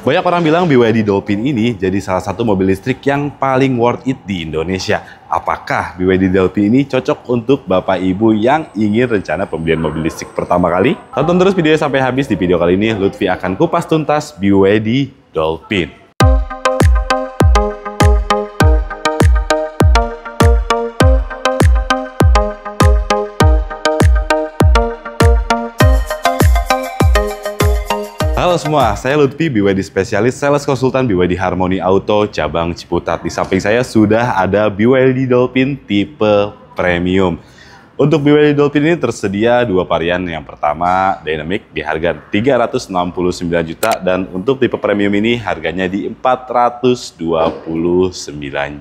Banyak orang bilang BYD Dolphin ini jadi salah satu mobil listrik yang paling worth it di Indonesia. Apakah BYD Dolphin ini cocok untuk Bapak Ibu yang ingin rencana pembelian mobil listrik pertama kali? Tonton terus videonya sampai habis. Di video kali ini Lutfi akan kupas tuntas BYD Dolphin. Halo semua, saya Lutfi, BYD spesialis sales konsultan BYD Harmony Auto cabang Ciputat. Di samping saya sudah ada BYD Dolphin tipe premium. Untuk BYD Dolphin ini tersedia dua varian. Yang pertama Dynamic di harga 369 juta dan untuk tipe premium ini harganya di 429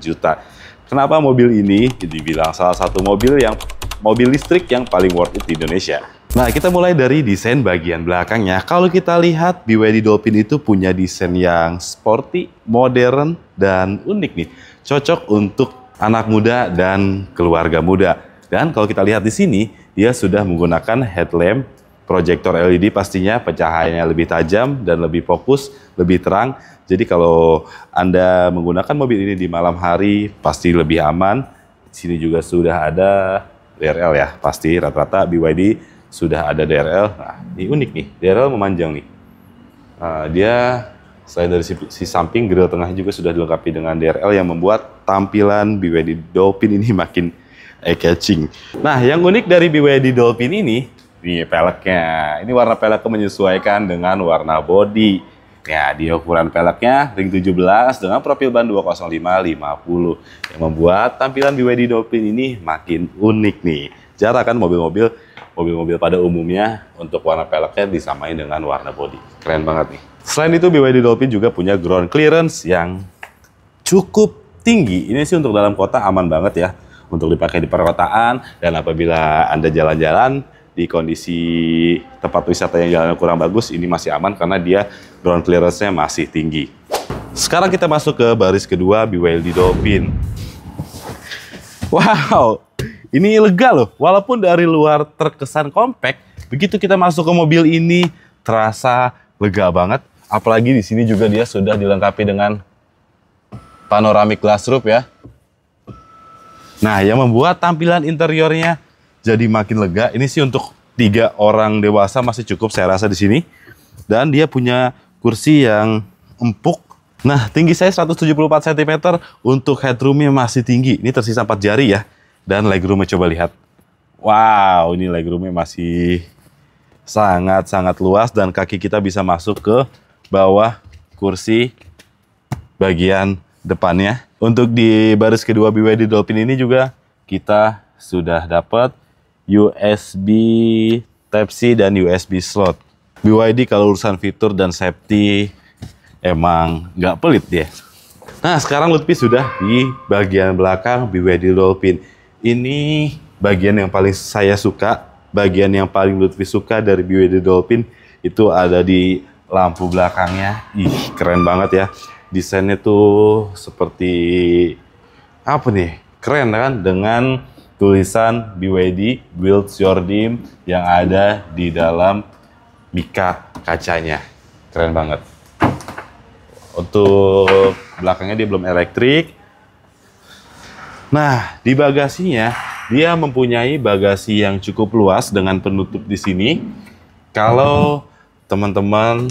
juta. Kenapa mobil ini dibilang salah satu mobil listrik yang paling worth it di Indonesia? Nah, kita mulai dari desain bagian belakangnya. Kalau kita lihat, BYD Dolphin itu punya desain yang sporty, modern, dan unik nih. Cocok untuk anak muda dan keluarga muda. Dan kalau kita lihat di sini, dia sudah menggunakan headlamp, proyektor LED pastinya, pencahayaannya lebih tajam dan lebih fokus, lebih terang. Jadi kalau Anda menggunakan mobil ini di malam hari, pasti lebih aman. Di sini juga sudah ada DRL ya, pasti rata-rata BYD sudah ada DRL. Nah, ini unik nih, DRL memanjang nih. Nah, dia selain dari si samping, grill tengah juga sudah dilengkapi dengan DRL yang membuat tampilan BYD Dolphin ini makin eye-catching. Nah, yang unik dari BYD Dolphin ini peleknya. Ini warna peleknya menyesuaikan dengan warna bodi. Ya, di ukuran peleknya ring 17 dengan profil ban 205/50 yang membuat tampilan BYD Dolphin ini makin unik nih. Jarang kan mobil-mobil pada umumnya untuk warna peleknya disamain dengan warna bodi. Keren banget nih. Selain itu, BYD Dolphin juga punya ground clearance yang cukup tinggi. Ini sih untuk dalam kota aman banget ya, untuk dipakai di perkotaan. Dan apabila Anda jalan-jalan di kondisi tempat wisata yang jalannya kurang bagus, ini masih aman karena dia ground clearance-nya masih tinggi. Sekarang kita masuk ke baris kedua BYD Dolphin. Wow! Ini lega loh, walaupun dari luar terkesan compact, begitu kita masuk ke mobil ini terasa lega banget. Apalagi di sini juga dia sudah dilengkapi dengan panoramic glass roof ya. Nah, yang membuat tampilan interiornya jadi makin lega. Ini sih untuk 3 orang dewasa masih cukup saya rasa di sini. Dan dia punya kursi yang empuk. Nah, tinggi saya 174 cm, untuk headroomnya masih tinggi. Ini tersisa 4 jari ya. Dan legroomnya coba lihat. Wow, ini legroomnya masih sangat-sangat luas dan kaki kita bisa masuk ke bawah kursi bagian depannya. Untuk di baris kedua BYD Dolphin ini juga kita sudah dapat USB Type-C dan USB slot. BYD kalau urusan fitur dan safety emang nggak pelit dia. Nah, sekarang Lutfi sudah di bagian belakang BYD Dolphin. Ini bagian yang paling saya suka, bagian yang paling Lutfi suka dari BYD Dolphin itu ada di lampu belakangnya. Ih, keren banget ya. Desainnya tuh seperti apa nih? Keren kan, dengan tulisan BYD Build Your Dream yang ada di dalam mika kacanya. Keren banget. Untuk belakangnya dia belum elektrik. Nah, di bagasinya dia mempunyai bagasi yang cukup luas dengan penutup di sini. Kalau teman-teman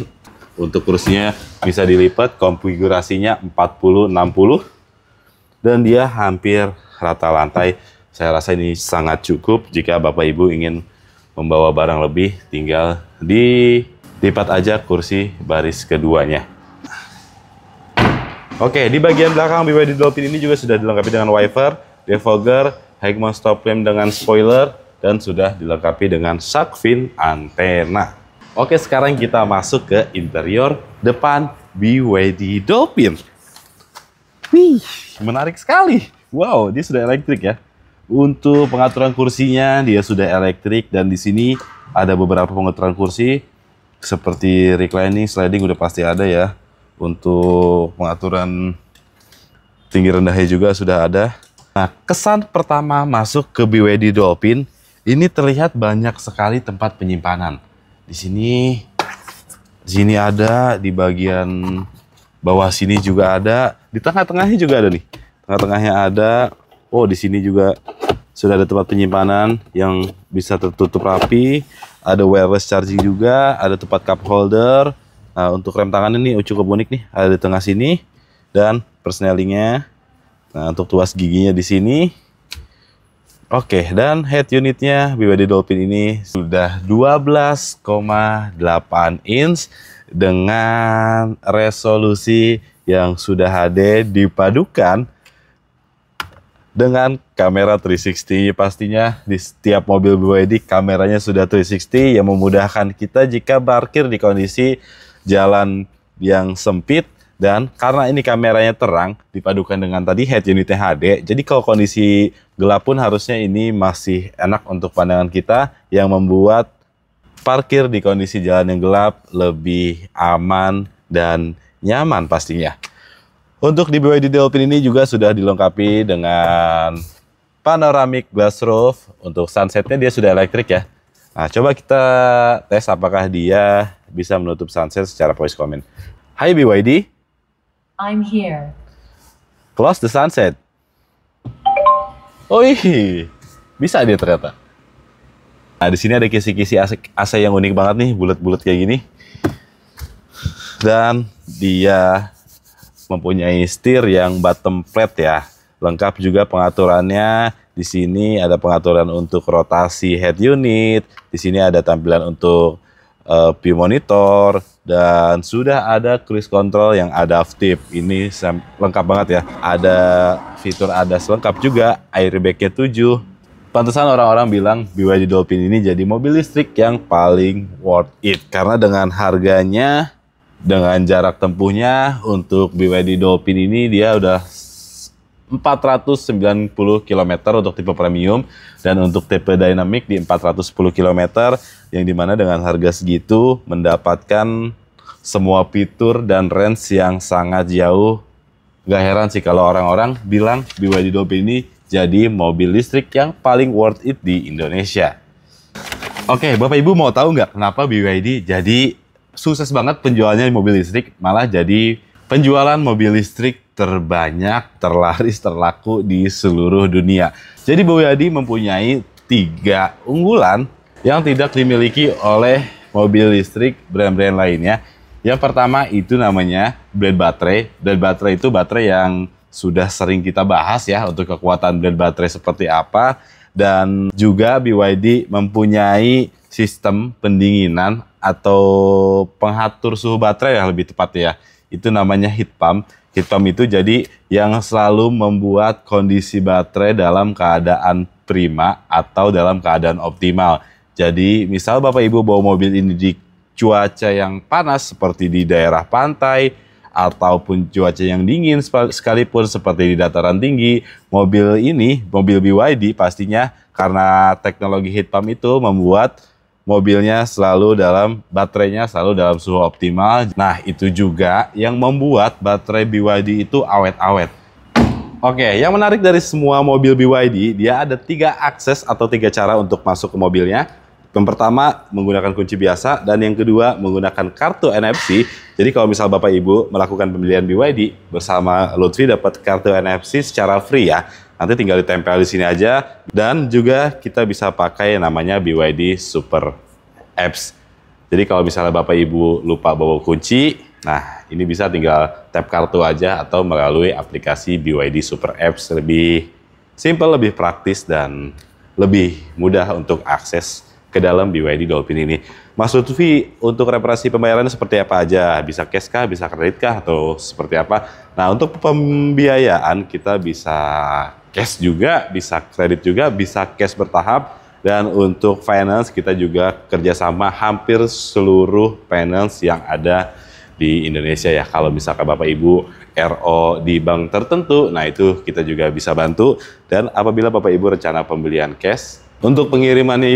untuk kursinya bisa dilipat, konfigurasinya 40-60 dan dia hampir rata lantai. Saya rasa ini sangat cukup jika Bapak Ibu ingin membawa barang lebih, tinggal dilipat aja kursi baris keduanya. Oke, di bagian belakang BYD Dolphin ini juga sudah dilengkapi dengan wiper, defogger, high mount stop lamp dengan spoiler, dan sudah dilengkapi dengan shark fin antena. Oke, sekarang kita masuk ke interior depan BYD Dolphin. Wih, menarik sekali. Wow, dia sudah elektrik ya. Untuk pengaturan kursinya dia sudah elektrik dan di sini ada beberapa pengaturan kursi seperti reclining, sliding udah pasti ada ya. Untuk pengaturan tinggi rendahnya juga sudah ada. Nah, kesan pertama masuk ke BYD Dolphin, ini terlihat banyak sekali tempat penyimpanan. Di sini Sini ada, di bagian bawah sini juga ada, di tengah-tengahnya juga ada nih. Tengah-tengahnya ada. Oh, di sini juga sudah ada tempat penyimpanan yang bisa tertutup rapi. Ada wireless charging juga, ada tempat cup holder. Nah, untuk rem tangan ini cukup unik nih, ada di tengah sini dan persnelingnya. Nah, untuk tuas giginya di sini. Oke, dan head unitnya BYD Dolphin ini sudah 12,8 inch dengan resolusi yang sudah HD dipadukan dengan kamera 360. Pastinya di setiap mobil BYD kameranya sudah 360 yang memudahkan kita jika parkir di kondisi jalan yang sempit. Dan karena ini kameranya terang, dipadukan dengan tadi head unitnya HD, jadi kalau kondisi gelap pun harusnya ini masih enak untuk pandangan kita, yang membuat parkir di kondisi jalan yang gelap lebih aman dan nyaman pastinya. Untuk di BYD Dolphin ini juga sudah dilengkapi dengan panoramic glass roof. Untuk sunsetnya dia sudah elektrik ya. Nah, coba kita tes apakah dia bisa menutup sunset secara voice command. Hai BYD. I'm here. Close the sunset. Oh iya, bisa dia ternyata. Nah, di sini ada kisi-kisi AC yang unik banget nih, bulat-bulat kayak gini. Dan dia mempunyai setir yang bottom flat ya. Lengkap juga pengaturannya. Di sini ada pengaturan untuk rotasi head unit. Di sini ada tampilan untuk view monitor, dan sudah ada cruise control yang adaptif. Ini lengkap banget ya. Ada fitur ADAS lengkap juga, airbag-nya 7. Pantesan orang-orang bilang BYD Dolphin ini jadi mobil listrik yang paling worth it. Karena dengan harganya, dengan jarak tempuhnya, untuk BYD Dolphin ini dia udah 490 km untuk tipe premium, dan untuk tipe dynamic di 410 km, yang dimana dengan harga segitu mendapatkan semua fitur dan range yang sangat jauh. Gak heran sih kalau orang-orang bilang BYD Dolphin ini jadi mobil listrik yang paling worth it di Indonesia. Oke, Bapak Ibu mau tahu nggak kenapa BYD jadi sukses banget penjualannya di mobil listrik, malah jadi penjualan mobil listrik terbanyak, terlaris, terlaku di seluruh dunia. Jadi BYD mempunyai 3 unggulan yang tidak dimiliki oleh mobil listrik brand-brand lainnya. Yang pertama itu namanya blade baterai. Blade baterai itu baterai yang sudah sering kita bahas ya, untuk kekuatan blade baterai seperti apa. Dan juga BYD mempunyai sistem pendinginan atau pengatur suhu baterai yang lebih tepat ya. Itu namanya heat pump. Heat pump itu jadi yang selalu membuat kondisi baterai dalam keadaan prima atau dalam keadaan optimal. Jadi misal Bapak Ibu bawa mobil ini di cuaca yang panas seperti di daerah pantai, ataupun cuaca yang dingin sekalipun seperti di dataran tinggi, mobil ini, mobil BYD pastinya karena teknologi heat pump itu membuat mobilnya selalu baterainya selalu dalam suhu optimal. Nah, itu juga yang membuat baterai BYD itu awet-awet. Oke, yang menarik dari semua mobil BYD, dia ada 3 akses atau 3 cara untuk masuk ke mobilnya. Yang pertama menggunakan kunci biasa, dan yang kedua menggunakan kartu NFC. Jadi kalau misal Bapak Ibu melakukan pembelian BYD bersama Lutfi, dapat kartu NFC secara free ya. Nanti tinggal ditempel di sini aja, dan juga kita bisa pakai namanya BYD Super Apps. Jadi kalau misalnya Bapak Ibu lupa bawa kunci, nah ini bisa tinggal tap kartu aja atau melalui aplikasi BYD Super Apps. Lebih simple, lebih praktis, dan lebih mudah untuk akses ke dalam BYD Dolphin ini. Mas Lutfi, untuk reparasi pembayarannya seperti apa aja? Bisa cash kah, bisa kredit kah, atau seperti apa? Nah, untuk pembiayaan kita bisa cash juga, bisa kredit juga, bisa cash bertahap. Dan untuk finance kita juga kerjasama hampir seluruh finance yang ada di Indonesia ya. Kalau misalkan Bapak Ibu RO di bank tertentu, nah itu kita juga bisa bantu. Dan apabila Bapak Ibu rencana pembelian cash, untuk pengirimannya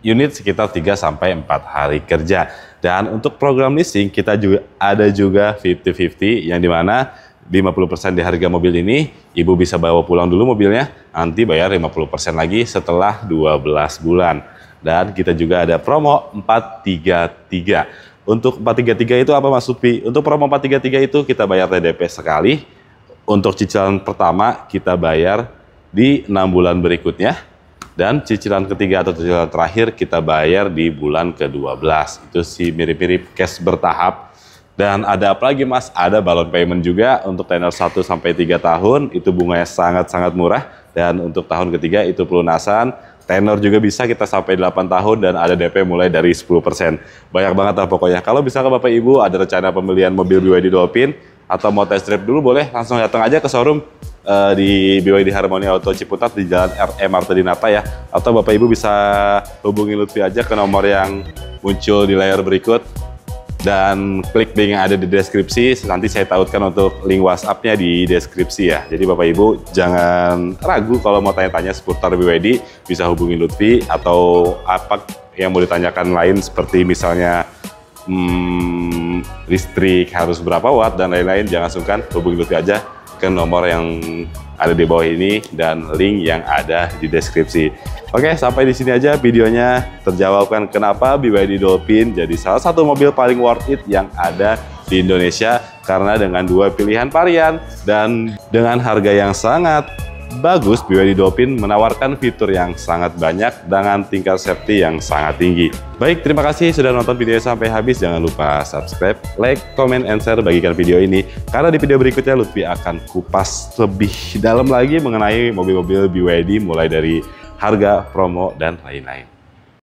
unit sekitar 3-4 hari kerja. Dan untuk program leasing kita juga ada juga 50-50, yang dimana 50% di harga mobil ini Ibu bisa bawa pulang dulu mobilnya, nanti bayar 50% lagi setelah 12 bulan. Dan kita juga ada promo 433. Untuk 433 itu apa Mas Lutfi? Untuk promo 433 itu kita bayar TDP sekali. Untuk cicilan pertama kita bayar di 6 bulan berikutnya. Dan cicilan ketiga atau cicilan terakhir kita bayar di bulan ke-12. Itu sih mirip-mirip cash bertahap. Dan ada apa lagi Mas? Ada balon payment juga untuk tenor 1 sampai 3 tahun. Itu bunganya sangat-sangat murah. Dan untuk tahun ketiga itu pelunasan. Tenor juga bisa kita sampai 8 tahun dan ada DP mulai dari 10%. Banyak banget lah pokoknya. Kalau misalkan Bapak Ibu ada rencana pembelian mobil BYD Dolphin atau mau test drive dulu, boleh langsung datang aja ke showroom di BYD Harmony Auto Ciputat di Jalan RM Marta Dinata ya. Atau Bapak Ibu bisa hubungi Lutfi aja ke nomor yang muncul di layar berikut. Dan klik link yang ada di deskripsi, nanti saya tautkan untuk link WhatsApp-nya di deskripsi ya. Jadi Bapak Ibu jangan ragu kalau mau tanya-tanya seputar BYD, bisa hubungi Lutfi atau apa yang mau ditanyakan lain seperti misalnya listrik harus berapa watt dan lain-lain, jangan sungkan hubungi Lutfi aja ke nomor yang ada di bawah ini dan link yang ada di deskripsi. Oke, sampai di sini aja videonya, terjawabkan kenapa BYD Dolphin jadi salah satu mobil paling worth it yang ada di Indonesia karena dengan 2 pilihan varian dan dengan harga yang sangat bagus. BYD Dolphin menawarkan fitur yang sangat banyak dengan tingkat safety yang sangat tinggi. Baik, terima kasih sudah nonton video sampai habis. Jangan lupa subscribe, like, comment, and share, bagikan video ini. Karena di video berikutnya Lutfi akan kupas lebih dalam lagi mengenai mobil-mobil BYD mulai dari harga, promo, dan lain-lain.